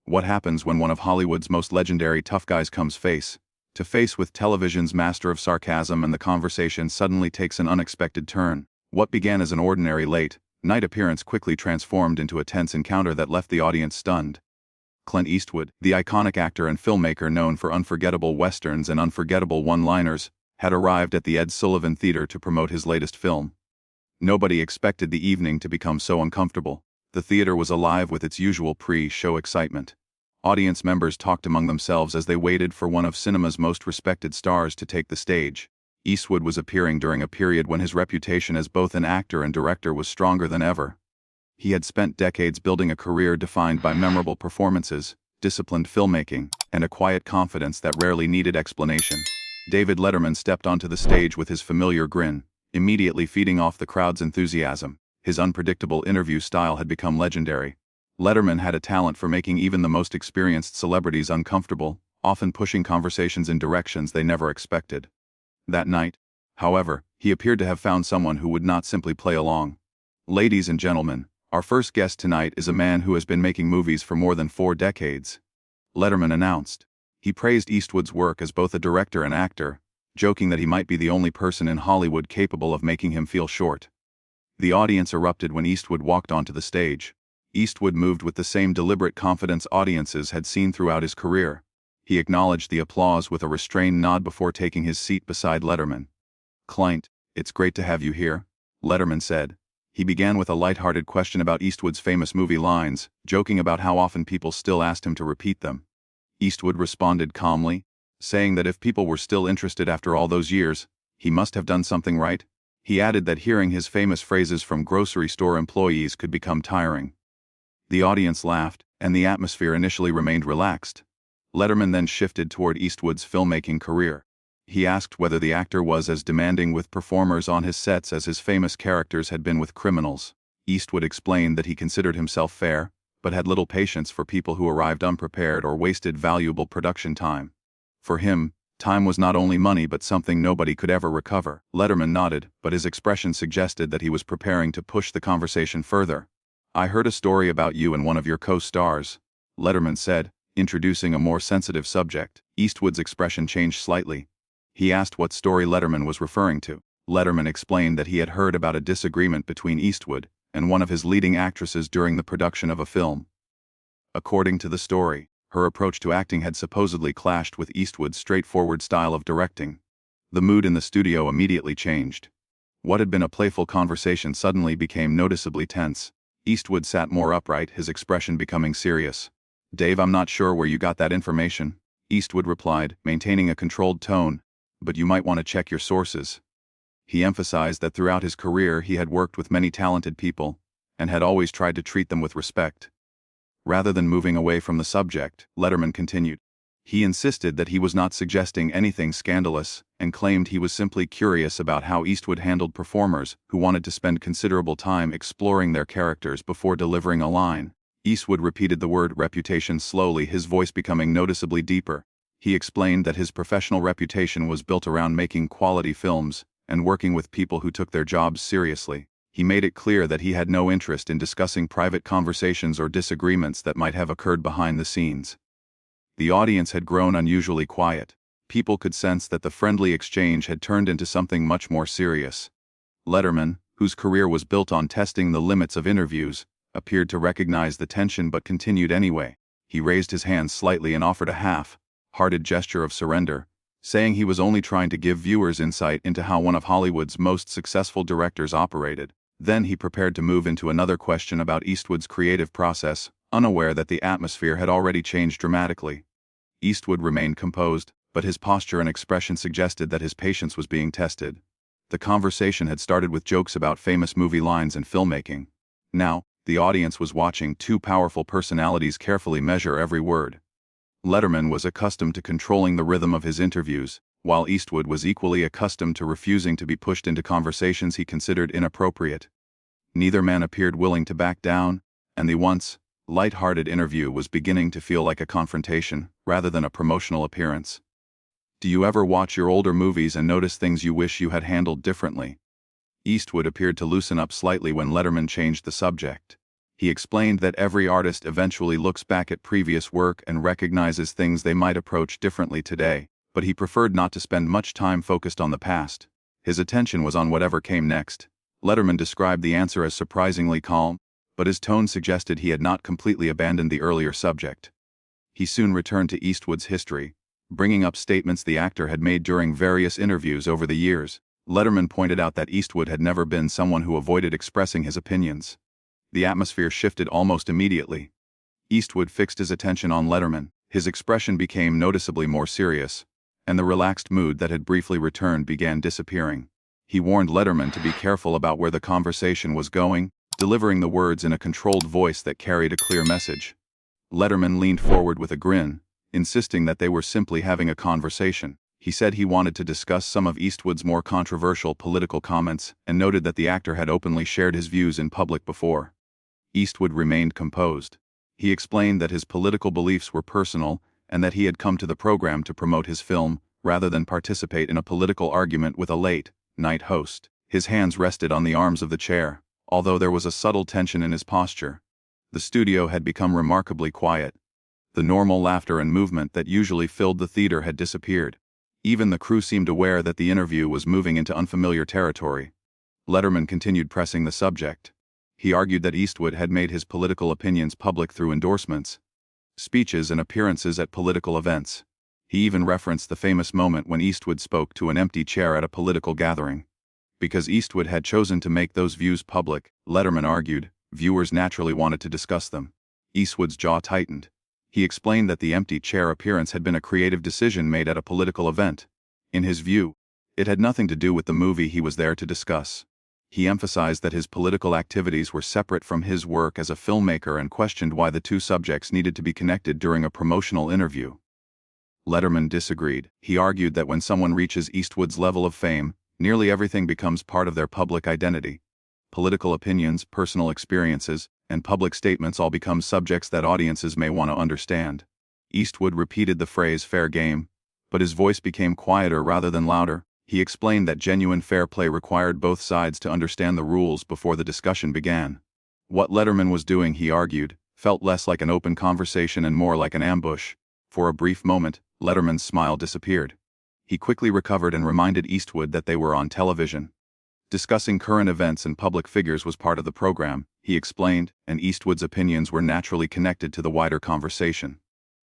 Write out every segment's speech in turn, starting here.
What happens when one of Hollywood's most legendary tough guys comes face to face with television's master of sarcasm, and the conversation suddenly takes an unexpected turn? What began as an ordinary late-night appearance quickly transformed into a tense encounter that left the audience stunned. Clint Eastwood, the iconic actor and filmmaker known for unforgettable westerns and unforgettable one-liners, had arrived at the Ed Sullivan Theater to promote his latest film. Nobody expected the evening to become so uncomfortable. The theater was alive with its usual pre-show excitement. Audience members talked among themselves as they waited for one of cinema's most respected stars to take the stage. Eastwood was appearing during a period when his reputation as both an actor and director was stronger than ever. He had spent decades building a career defined by memorable performances, disciplined filmmaking, and a quiet confidence that rarely needed explanation. David Letterman stepped onto the stage with his familiar grin, immediately feeding off the crowd's enthusiasm. His unpredictable interview style had become legendary. Letterman had a talent for making even the most experienced celebrities uncomfortable, often pushing conversations in directions they never expected. That night, however, he appeared to have found someone who would not simply play along. Ladies and gentlemen, our first guest tonight is a man who has been making movies for more than 4 decades. Letterman announced. He praised Eastwood's work as both a director and actor, joking that he might be the only person in Hollywood capable of making him feel short. The audience erupted when Eastwood walked onto the stage. Eastwood moved with the same deliberate confidence audiences had seen throughout his career. He acknowledged the applause with a restrained nod before taking his seat beside Letterman. "Clint, it's great to have you here," Letterman said. He began with a light-hearted question about Eastwood's famous movie lines, joking about how often people still asked him to repeat them. Eastwood responded calmly, saying that if people were still interested after all those years, he must have done something right. He added that hearing his famous phrases from grocery store employees could become tiring. The audience laughed, and the atmosphere initially remained relaxed. Letterman then shifted toward Eastwood's filmmaking career. He asked whether the actor was as demanding with performers on his sets as his famous characters had been with criminals. Eastwood explained that he considered himself fair, but had little patience for people who arrived unprepared or wasted valuable production time. For him, time was not only money but something nobody could ever recover. Letterman nodded, but his expression suggested that he was preparing to push the conversation further. "I heard a story about you and one of your co-stars," Letterman said, introducing a more sensitive subject. Eastwood's expression changed slightly. He asked what story Letterman was referring to. Letterman explained that he had heard about a disagreement between Eastwood and one of his leading actresses during the production of a film. According to the story, her approach to acting had supposedly clashed with Eastwood's straightforward style of directing. The mood in the studio immediately changed. What had been a playful conversation suddenly became noticeably tense. Eastwood sat more upright, his expression becoming serious. "Dave, I'm not sure where you got that information," Eastwood replied, maintaining a controlled tone, "but you might want to check your sources." He emphasized that throughout his career he had worked with many talented people, and had always tried to treat them with respect. Rather than moving away from the subject, Letterman continued. He insisted that he was not suggesting anything scandalous, and claimed he was simply curious about how Eastwood handled performers who wanted to spend considerable time exploring their characters before delivering a line. Eastwood repeated the word reputation slowly, his voice becoming noticeably deeper. He explained that his professional reputation was built around making quality films and working with people who took their jobs seriously. He made it clear that he had no interest in discussing private conversations or disagreements that might have occurred behind the scenes. The audience had grown unusually quiet. People could sense that the friendly exchange had turned into something much more serious. Letterman, whose career was built on testing the limits of interviews, appeared to recognize the tension but continued anyway. He raised his hand slightly and offered a half-hearted gesture of surrender, saying he was only trying to give viewers insight into how one of Hollywood's most successful directors operated. Then he prepared to move into another question about Eastwood's creative process, unaware that the atmosphere had already changed dramatically. Eastwood remained composed, but his posture and expression suggested that his patience was being tested. The conversation had started with jokes about famous movie lines and filmmaking. Now, the audience was watching two powerful personalities carefully measure every word. Letterman was accustomed to controlling the rhythm of his interviews, while Eastwood was equally accustomed to refusing to be pushed into conversations he considered inappropriate. Neither man appeared willing to back down, and the once light-hearted interview was beginning to feel like a confrontation, rather than a promotional appearance. "Do you ever watch your older movies and notice things you wish you had handled differently?" Eastwood appeared to loosen up slightly when Letterman changed the subject. He explained that every artist eventually looks back at previous work and recognizes things they might approach differently today, but he preferred not to spend much time focused on the past. His attention was on whatever came next. Letterman described the answer as surprisingly calm, but his tone suggested he had not completely abandoned the earlier subject. He soon returned to Eastwood's history, bringing up statements the actor had made during various interviews over the years. Letterman pointed out that Eastwood had never been someone who avoided expressing his opinions. The atmosphere shifted almost immediately. Eastwood fixed his attention on Letterman. His expression became noticeably more serious, and the relaxed mood that had briefly returned began disappearing. He warned Letterman to be careful about where the conversation was going, delivering the words in a controlled voice that carried a clear message. Letterman leaned forward with a grin, insisting that they were simply having a conversation. He said he wanted to discuss some of Eastwood's more controversial political comments and noted that the actor had openly shared his views in public before. Eastwood remained composed. He explained that his political beliefs were personal and that he had come to the program to promote his film rather than participate in a political argument with a late-night host. His hands rested on the arms of the chair, although there was a subtle tension in his posture. The studio had become remarkably quiet. The normal laughter and movement that usually filled the theater had disappeared. Even the crew seemed aware that the interview was moving into unfamiliar territory. Letterman continued pressing the subject. He argued that Eastwood had made his political opinions public through endorsements, speeches, and appearances at political events. He even referenced the famous moment when Eastwood spoke to an empty chair at a political gathering. Because Eastwood had chosen to make those views public, Letterman argued, viewers naturally wanted to discuss them. Eastwood's jaw tightened. He explained that the empty chair appearance had been a creative decision made at a political event. In his view, it had nothing to do with the movie he was there to discuss. He emphasized that his political activities were separate from his work as a filmmaker and questioned why the two subjects needed to be connected during a promotional interview. Letterman disagreed. He argued that when someone reaches Eastwood's level of fame, nearly everything becomes part of their public identity. Political opinions, personal experiences, and public statements all become subjects that audiences may want to understand. Eastwood repeated the phrase "fair game," but his voice became quieter rather than louder. He explained that genuine fair play required both sides to understand the rules before the discussion began. What Letterman was doing, he argued, felt less like an open conversation and more like an ambush. For a brief moment, Letterman's smile disappeared. He quickly recovered and reminded Eastwood that they were on television. Discussing current events and public figures was part of the program, he explained, and Eastwood's opinions were naturally connected to the wider conversation.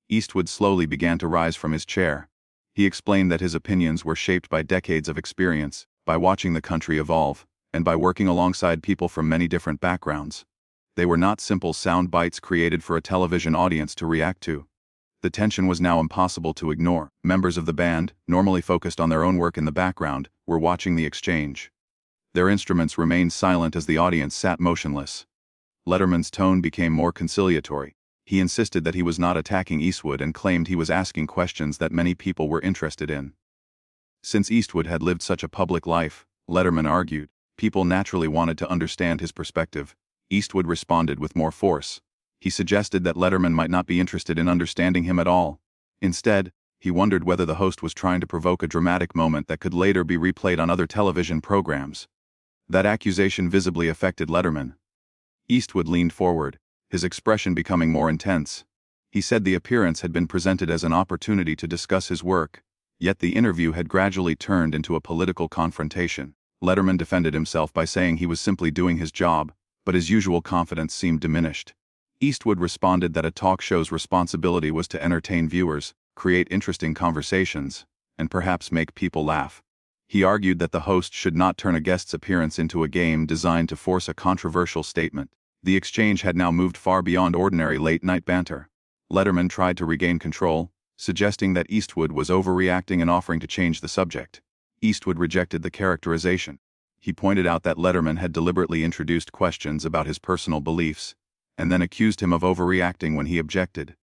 Eastwood slowly began to rise from his chair. He explained that his opinions were shaped by decades of experience, by watching the country evolve, and by working alongside people from many different backgrounds. They were not simple sound bites created for a television audience to react to. The tension was now impossible to ignore. Members of the band, normally focused on their own work in the background, were watching the exchange. Their instruments remained silent as the audience sat motionless. Letterman's tone became more conciliatory. He insisted that he was not attacking Eastwood and claimed he was asking questions that many people were interested in. Since Eastwood had lived such a public life, Letterman argued, people naturally wanted to understand his perspective. Eastwood responded with more force. He suggested that Letterman might not be interested in understanding him at all. Instead, he wondered whether the host was trying to provoke a dramatic moment that could later be replayed on other television programs. That accusation visibly affected Letterman. Eastwood leaned forward, his expression becoming more intense. He said the appearance had been presented as an opportunity to discuss his work, yet the interview had gradually turned into a political confrontation. Letterman defended himself by saying he was simply doing his job, but his usual confidence seemed diminished. Eastwood responded that a talk show's responsibility was to entertain viewers, create interesting conversations, and perhaps make people laugh. He argued that the host should not turn a guest's appearance into a game designed to force a controversial statement. The exchange had now moved far beyond ordinary late-night banter. Letterman tried to regain control, suggesting that Eastwood was overreacting and offering to change the subject. Eastwood rejected the characterization. He pointed out that Letterman had deliberately introduced questions about his personal beliefs, and then accused him of overreacting when he objected.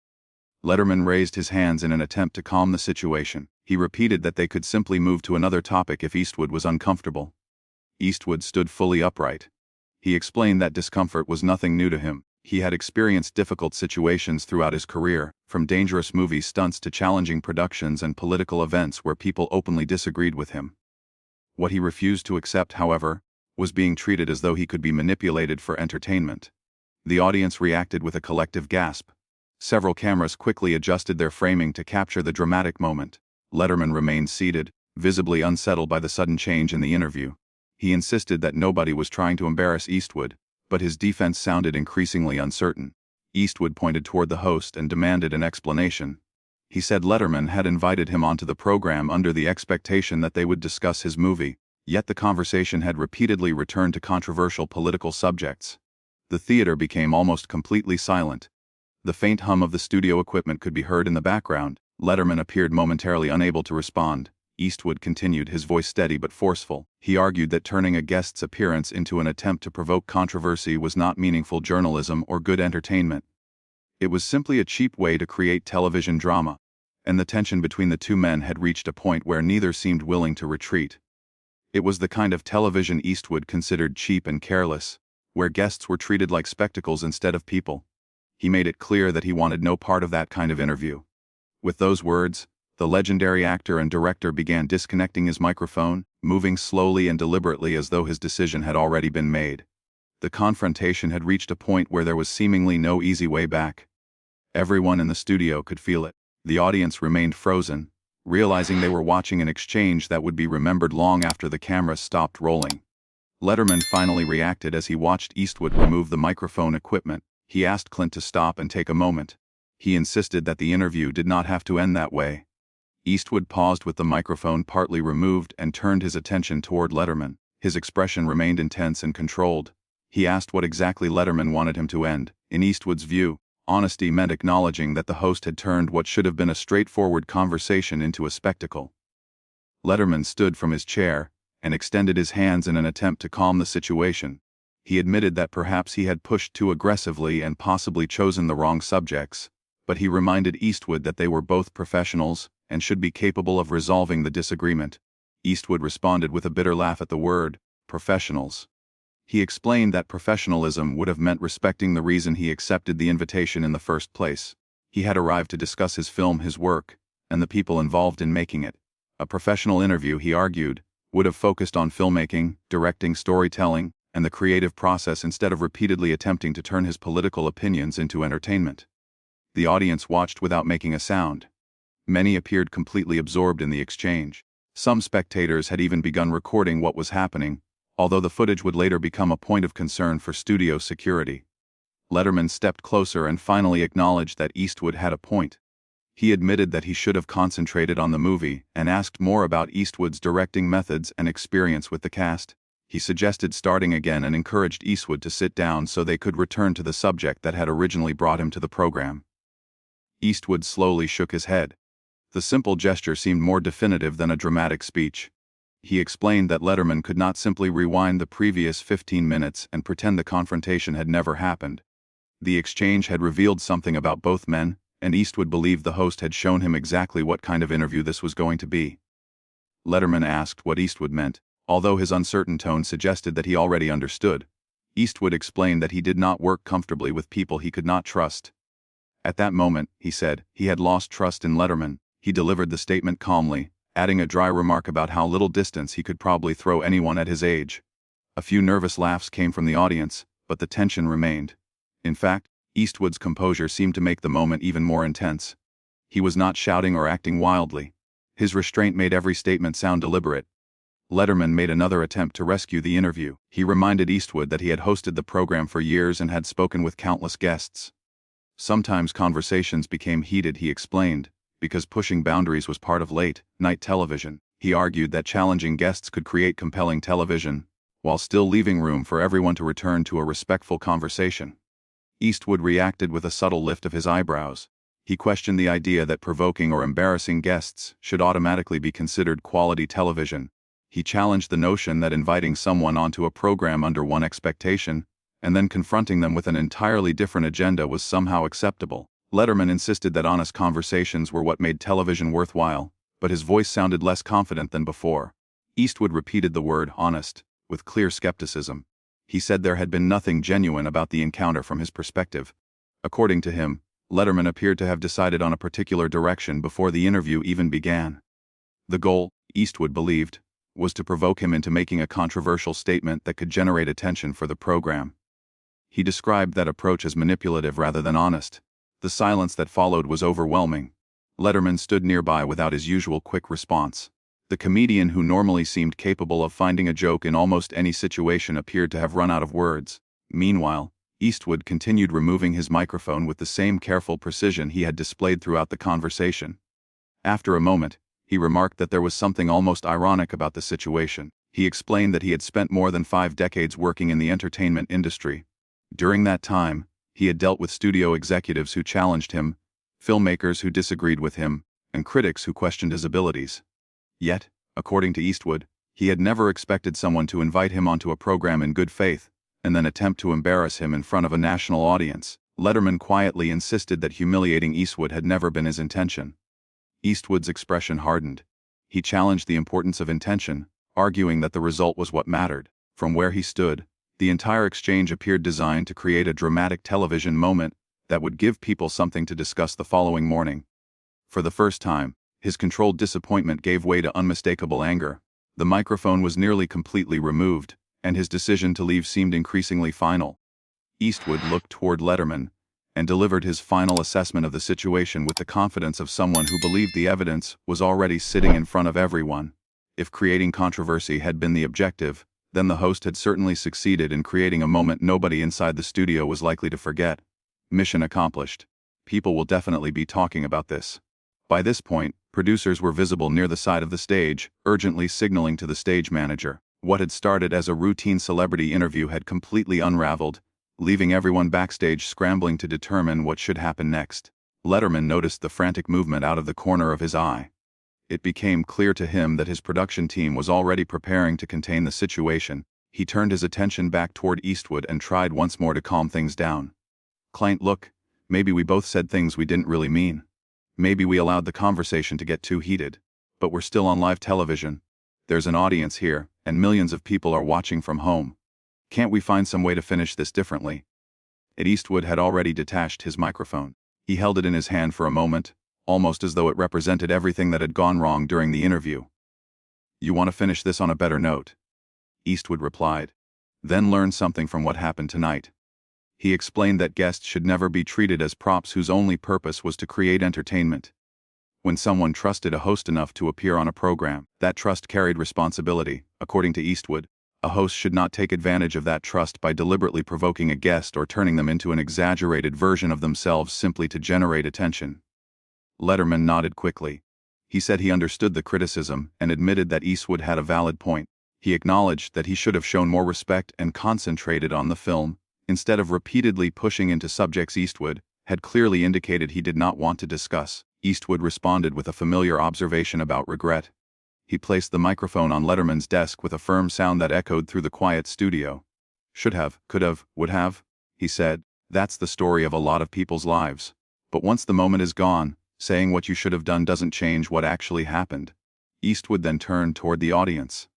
Letterman raised his hands in an attempt to calm the situation. He repeated that they could simply move to another topic if Eastwood was uncomfortable. Eastwood stood fully upright. He explained that discomfort was nothing new to him. He had experienced difficult situations throughout his career, from dangerous movie stunts to challenging productions and political events where people openly disagreed with him. What he refused to accept, however, was being treated as though he could be manipulated for entertainment. The audience reacted with a collective gasp. Several cameras quickly adjusted their framing to capture the dramatic moment. Letterman remained seated, visibly unsettled by the sudden change in the interview. He insisted that nobody was trying to embarrass Eastwood, but his defense sounded increasingly uncertain. Eastwood pointed toward the host and demanded an explanation. He said Letterman had invited him onto the program under the expectation that they would discuss his movie, yet the conversation had repeatedly returned to controversial political subjects. The theater became almost completely silent. The faint hum of the studio equipment could be heard in the background. Letterman appeared momentarily unable to respond. Eastwood continued, his voice steady but forceful. He argued that turning a guest's appearance into an attempt to provoke controversy was not meaningful journalism or good entertainment. It was simply a cheap way to create television drama, and the tension between the two men had reached a point where neither seemed willing to retreat. It was the kind of television Eastwood considered cheap and careless, where guests were treated like spectacles instead of people. He made it clear that he wanted no part of that kind of interview. With those words, the legendary actor and director began disconnecting his microphone, moving slowly and deliberately as though his decision had already been made. The confrontation had reached a point where there was seemingly no easy way back. Everyone in the studio could feel it. The audience remained frozen, realizing they were watching an exchange that would be remembered long after the cameras stopped rolling. Letterman finally reacted as he watched Eastwood remove the microphone equipment. He asked Clint to stop and take a moment. He insisted that the interview did not have to end that way. Eastwood paused with the microphone partly removed and turned his attention toward Letterman. His expression remained intense and controlled. He asked what exactly Letterman wanted him to end. In Eastwood's view, honesty meant acknowledging that the host had turned what should have been a straightforward conversation into a spectacle. Letterman stood from his chair and extended his hands in an attempt to calm the situation. He admitted that perhaps he had pushed too aggressively and possibly chosen the wrong subjects, but he reminded Eastwood that they were both professionals and should be capable of resolving the disagreement. Eastwood responded with a bitter laugh at the word, professionals. He explained that professionalism would have meant respecting the reason he accepted the invitation in the first place. He had arrived to discuss his film, his work, and the people involved in making it. A professional interview, he argued, would have focused on filmmaking, directing, storytelling, and the creative process instead of repeatedly attempting to turn his political opinions into entertainment. The audience watched without making a sound. Many appeared completely absorbed in the exchange. Some spectators had even begun recording what was happening, although the footage would later become a point of concern for studio security. Letterman stepped closer and finally acknowledged that Eastwood had a point. He admitted that he should have concentrated on the movie and asked more about Eastwood's directing methods and experience with the cast. He suggested starting again and encouraged Eastwood to sit down so they could return to the subject that had originally brought him to the program. Eastwood slowly shook his head. The simple gesture seemed more definitive than a dramatic speech. He explained that Letterman could not simply rewind the previous 15 minutes and pretend the confrontation had never happened. The exchange had revealed something about both men, and Eastwood believed the host had shown him exactly what kind of interview this was going to be. Letterman asked what Eastwood meant. Although his uncertain tone suggested that he already understood, Eastwood explained that he did not work comfortably with people he could not trust. At that moment, he said, he had lost trust in Letterman. He delivered the statement calmly, adding a dry remark about how little distance he could probably throw anyone at his age. A few nervous laughs came from the audience, but the tension remained. In fact, Eastwood's composure seemed to make the moment even more intense. He was not shouting or acting wildly. His restraint made every statement sound deliberate. Letterman made another attempt to rescue the interview. He reminded Eastwood that he had hosted the program for years and had spoken with countless guests. Sometimes conversations became heated, he explained, because pushing boundaries was part of late-night television. He argued that challenging guests could create compelling television, while still leaving room for everyone to return to a respectful conversation. Eastwood reacted with a subtle lift of his eyebrows. He questioned the idea that provoking or embarrassing guests should automatically be considered quality television. He challenged the notion that inviting someone onto a program under one expectation, and then confronting them with an entirely different agenda was somehow acceptable. Letterman insisted that honest conversations were what made television worthwhile, but his voice sounded less confident than before. Eastwood repeated the word honest, with clear skepticism. He said there had been nothing genuine about the encounter from his perspective. According to him, Letterman appeared to have decided on a particular direction before the interview even began. The goal, Eastwood believed, was to provoke him into making a controversial statement that could generate attention for the program. He described that approach as manipulative rather than honest. The silence that followed was overwhelming. Letterman stood nearby without his usual quick response. The comedian who normally seemed capable of finding a joke in almost any situation appeared to have run out of words. Meanwhile, Eastwood continued removing his microphone with the same careful precision he had displayed throughout the conversation. After a moment, he remarked that there was something almost ironic about the situation. He explained that he had spent more than 5 decades working in the entertainment industry. During that time, he had dealt with studio executives who challenged him, filmmakers who disagreed with him, and critics who questioned his abilities. Yet, according to Eastwood, he had never expected someone to invite him onto a program in good faith, and then attempt to embarrass him in front of a national audience. Letterman quietly insisted that humiliating Eastwood had never been his intention. Eastwood's expression hardened. He challenged the importance of intention, arguing that the result was what mattered. From where he stood, the entire exchange appeared designed to create a dramatic television moment that would give people something to discuss the following morning. For the first time, his controlled disappointment gave way to unmistakable anger. The microphone was nearly completely removed, and his decision to leave seemed increasingly final. Eastwood looked toward Letterman and delivered his final assessment of the situation with the confidence of someone who believed the evidence was already sitting in front of everyone. If creating controversy had been the objective, then the host had certainly succeeded in creating a moment nobody inside the studio was likely to forget. Mission accomplished. People will definitely be talking about this. By this point, producers were visible near the side of the stage, urgently signaling to the stage manager. What had started as a routine celebrity interview had completely unraveled, leaving everyone backstage scrambling to determine what should happen next. Letterman noticed the frantic movement out of the corner of his eye. It became clear to him that his production team was already preparing to contain the situation. He turned his attention back toward Eastwood and tried once more to calm things down. "Clint, look, maybe we both said things we didn't really mean. Maybe we allowed the conversation to get too heated. But we're still on live television. There's an audience here, and millions of people are watching from home. Can't we find some way to finish this differently?" Eastwood had already detached his microphone. He held it in his hand for a moment, almost as though it represented everything that had gone wrong during the interview. "You want to finish this on a better note?" Eastwood replied. "Then learn something from what happened tonight." He explained that guests should never be treated as props whose only purpose was to create entertainment. When someone trusted a host enough to appear on a program, that trust carried responsibility. According to Eastwood, a host should not take advantage of that trust by deliberately provoking a guest or turning them into an exaggerated version of themselves simply to generate attention. Letterman nodded quickly. He said he understood the criticism and admitted that Eastwood had a valid point. He acknowledged that he should have shown more respect and concentrated on the film, instead of repeatedly pushing into subjects Eastwood had clearly indicated he did not want to discuss. Eastwood responded with a familiar observation about regret. He placed the microphone on Letterman's desk with a firm sound that echoed through the quiet studio. "Should have, could have, would have," he said. "That's the story of a lot of people's lives. But once the moment is gone, saying what you should have done doesn't change what actually happened." Eastwood then turned toward the audience.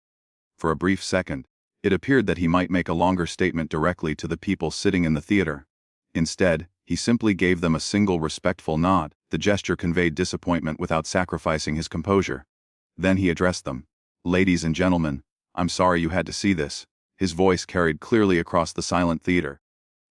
For a brief second, it appeared that he might make a longer statement directly to the people sitting in the theater. Instead, he simply gave them a single respectful nod. The gesture conveyed disappointment without sacrificing his composure. Then he addressed them. "Ladies and gentlemen, I'm sorry you had to see this." His voice carried clearly across the silent theater.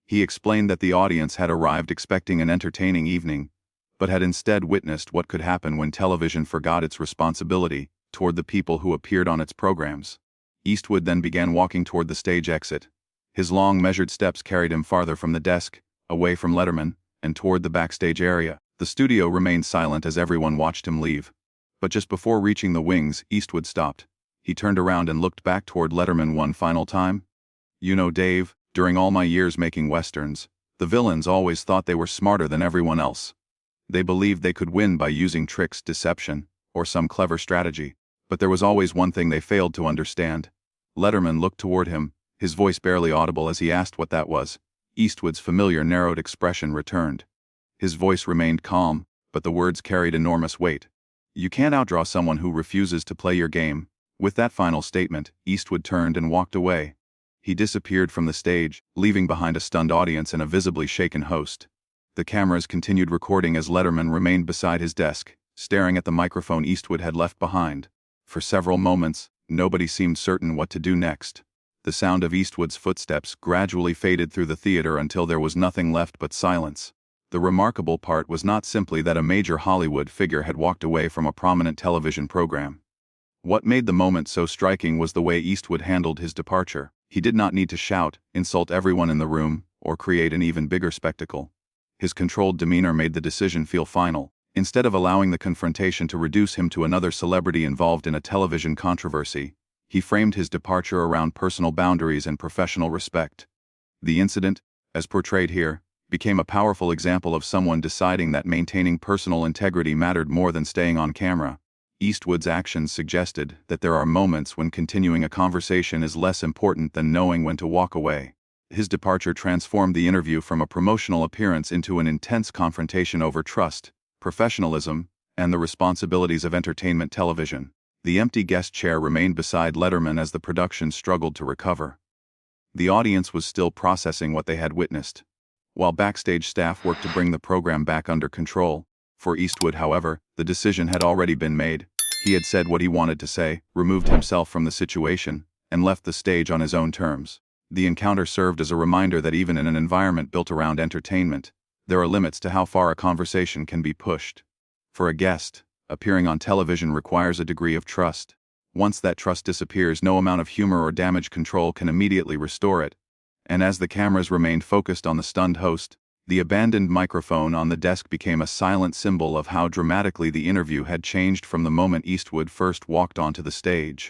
He explained that the audience had arrived expecting an entertaining evening, but had instead witnessed what could happen when television forgot its responsibility toward the people who appeared on its programs. Eastwood then began walking toward the stage exit. His long, measured steps carried him farther from the desk, away from Letterman, and toward the backstage area. The studio remained silent as everyone watched him leave. But just before reaching the wings, Eastwood stopped. He turned around and looked back toward Letterman one final time. "You know, Dave, during all my years making westerns, the villains always thought they were smarter than everyone else. They believed they could win by using tricks, deception, or some clever strategy. But there was always one thing they failed to understand." Letterman looked toward him, his voice barely audible as he asked what that was. Eastwood's familiar narrowed expression returned. His voice remained calm, but the words carried enormous weight. "You can't outdraw someone who refuses to play your game." With that final statement, Eastwood turned and walked away. He disappeared from the stage, leaving behind a stunned audience and a visibly shaken host. The cameras continued recording as Letterman remained beside his desk, staring at the microphone Eastwood had left behind. For several moments, nobody seemed certain what to do next. The sound of Eastwood's footsteps gradually faded through the theater until there was nothing left but silence. The remarkable part was not simply that a major Hollywood figure had walked away from a prominent television program. What made the moment so striking was the way Eastwood handled his departure. He did not need to shout, insult everyone in the room, or create an even bigger spectacle. His controlled demeanor made the decision feel final. Instead of allowing the confrontation to reduce him to another celebrity involved in a television controversy, he framed his departure around personal boundaries and professional respect. The incident, as portrayed here, became a powerful example of someone deciding that maintaining personal integrity mattered more than staying on camera. Eastwood's actions suggested that there are moments when continuing a conversation is less important than knowing when to walk away. His departure transformed the interview from a promotional appearance into an intense confrontation over trust, professionalism, and the responsibilities of entertainment television. The empty guest chair remained beside Letterman as the production struggled to recover. The audience was still processing what they had witnessed, while backstage staff worked to bring the program back under control. For Eastwood, however, the decision had already been made. He had said what he wanted to say, removed himself from the situation, and left the stage on his own terms. The encounter served as a reminder that even in an environment built around entertainment, there are limits to how far a conversation can be pushed. For a guest, appearing on television requires a degree of trust. Once that trust disappears, no amount of humor or damage control can immediately restore it. And as the cameras remained focused on the stunned host, the abandoned microphone on the desk became a silent symbol of how dramatically the interview had changed from the moment Eastwood first walked onto the stage.